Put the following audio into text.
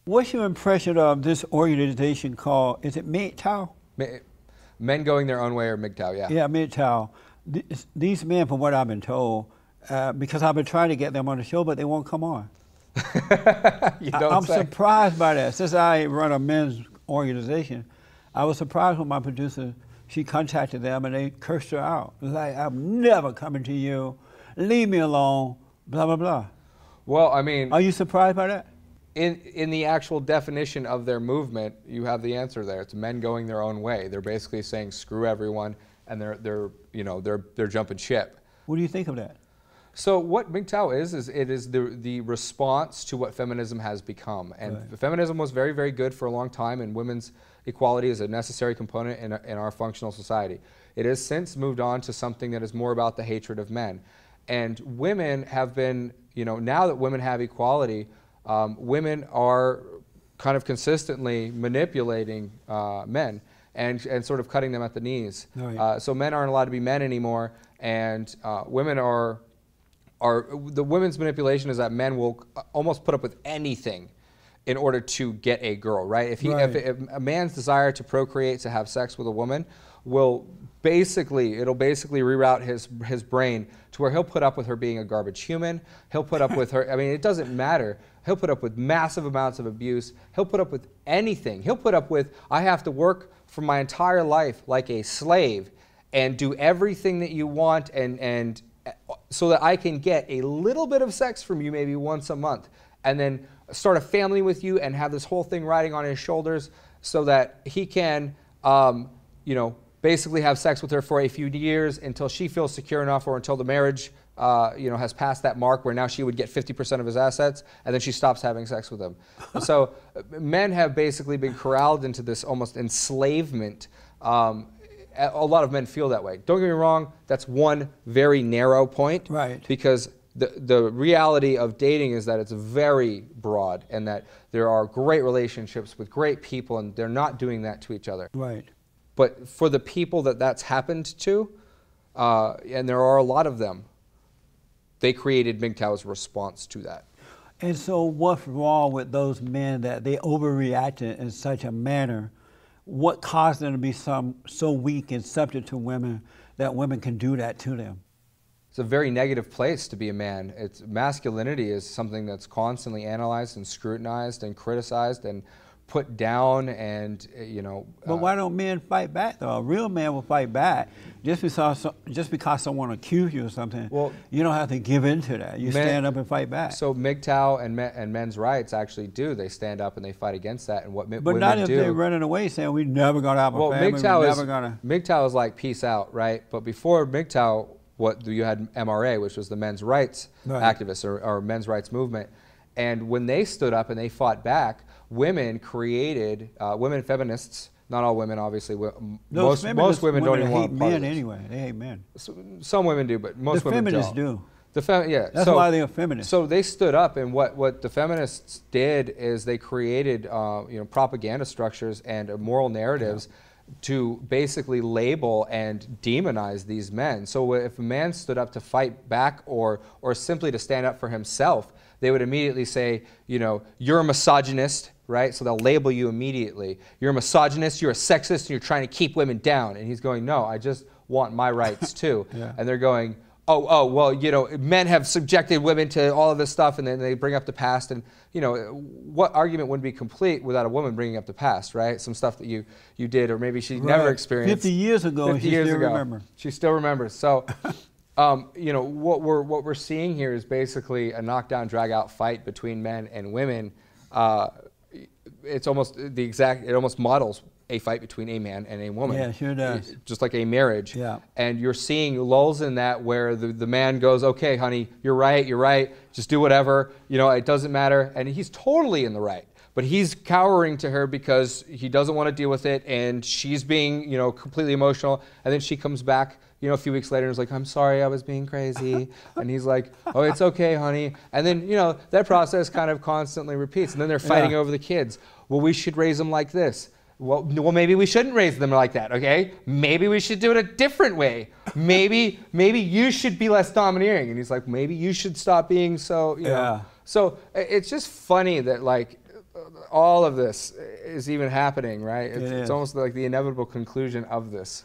What's your impression of this organization called, is it MGTOW? Men Going Their Own Way, or MGTOW, yeah. Yeah, MGTOW. These men, from what I've been told, because I've been trying to get them on the show, but they won't come on. I'm surprised by that. Since I run a men's organization, I was surprised when my producer, she contacted them and they cursed her out. It was like, I'm never coming to you, leave me alone, blah, blah, blah. Well, I mean... Are you surprised by that? In the actual definition of their movement, you have the answer there. It's men going their own way. They're basically saying screw everyone, and they're jumping ship. What do you think of that? So what MGTOW is it is the response to what feminism has become. And right. Feminism was very, very good for a long time, and women's equality is a necessary component in our functional society. It has since moved on to something that is more about the hatred of men. And women have been, now that women have equality, women are kind of consistently manipulating men and sort of cutting them at the knees. Oh, yeah. So men aren't allowed to be men anymore, and women the women's manipulation is that men will almost put up with anything in order to get a girl, right? If a man's desire to procreate, to have sex with a woman, it'll basically reroute his brain to where he'll put up with her being a garbage human. He'll put up with her, I mean, it doesn't matter. He'll put up with massive amounts of abuse. He'll put up with anything. He'll put up with, I have to work for my entire life like a slave and do everything that you want and so that I can get a little bit of sex from you maybe once a month, and then start a family with you and have this whole thing riding on his shoulders so that he can, basically have sex with her for a few years until she feels secure enough, or until the marriage, has passed that mark where now she would get 50% of his assets, and then she stops having sex with him. So men have basically been corralled into this almost enslavement. A lot of men feel that way. Don't get me wrong, that's one very narrow point. Right. Because the reality of dating is that it's very broad, and that there are great relationships with great people, and they're not doing that to each other. Right. But for the people that's happened to, and there are a lot of them, they created MGTOW's response to that. And so what's wrong with those men that they overreacted in such a manner? What caused them to be so weak and subject to women that women can do that to them? It's a very negative place to be a man. Masculinity is something that's constantly analyzed and scrutinized and criticized and put down, and But why don't men fight back though? A real man will fight back. Just because someone accused you of something, well, you don't have to give in to that. You stand up and fight back. So MGTOW and men's rights actually do. They stand up and they fight against that. And what women do. But not if they're running away saying we never gonna have a family. MGTOW is like peace out, right? But before MGTOW, you had MRA, which was the men's rights activists or men's rights movement. And when they stood up and they fought back, women created, women feminists, not all women obviously, most women don't even want men anyway. They hate men. Some women do, but most women don't. The feminists do. Yeah. That's why they're feminists. So they stood up, and what the feminists did is they created propaganda structures and moral narratives to basically label and demonize these men. So if a man stood up to fight back or simply to stand up for himself, they would immediately say, you're a misogynist, right? So they'll label you immediately. You're a misogynist, you're a sexist, and you're trying to keep women down. And he's going, no, I just want my rights too. Yeah. And they're going, oh, well, men have subjected women to all of this stuff, and then they bring up the past. And, what argument wouldn't be complete without a woman bringing up the past, right? Some stuff that you did, or maybe she never experienced. 50 years ago, 50 years ago. She still remembers. So, what we're seeing here is basically a knockdown, drag-out fight between men and women. It's almost it almost models a fight between a man and a woman. Yeah, sure does. Just like a marriage. Yeah. And you're seeing lulls in that where the man goes, okay, honey, you're right, just do whatever, it doesn't matter. And he's totally in the right. But he's cowering to her because he doesn't want to deal with it, and she's being, completely emotional. And then she comes back, a few weeks later and is like, I'm sorry, I was being crazy. And he's like, oh, it's okay, honey. And then, that process kind of constantly repeats. And then they're fighting over the kids. Well, we should raise them like this. Well, maybe we shouldn't raise them like that, okay? Maybe we should do it a different way. Maybe you should be less domineering. And he's like, maybe you should stop being so, So it's just funny that, all of this is even happening, right? It's almost like the inevitable conclusion of this.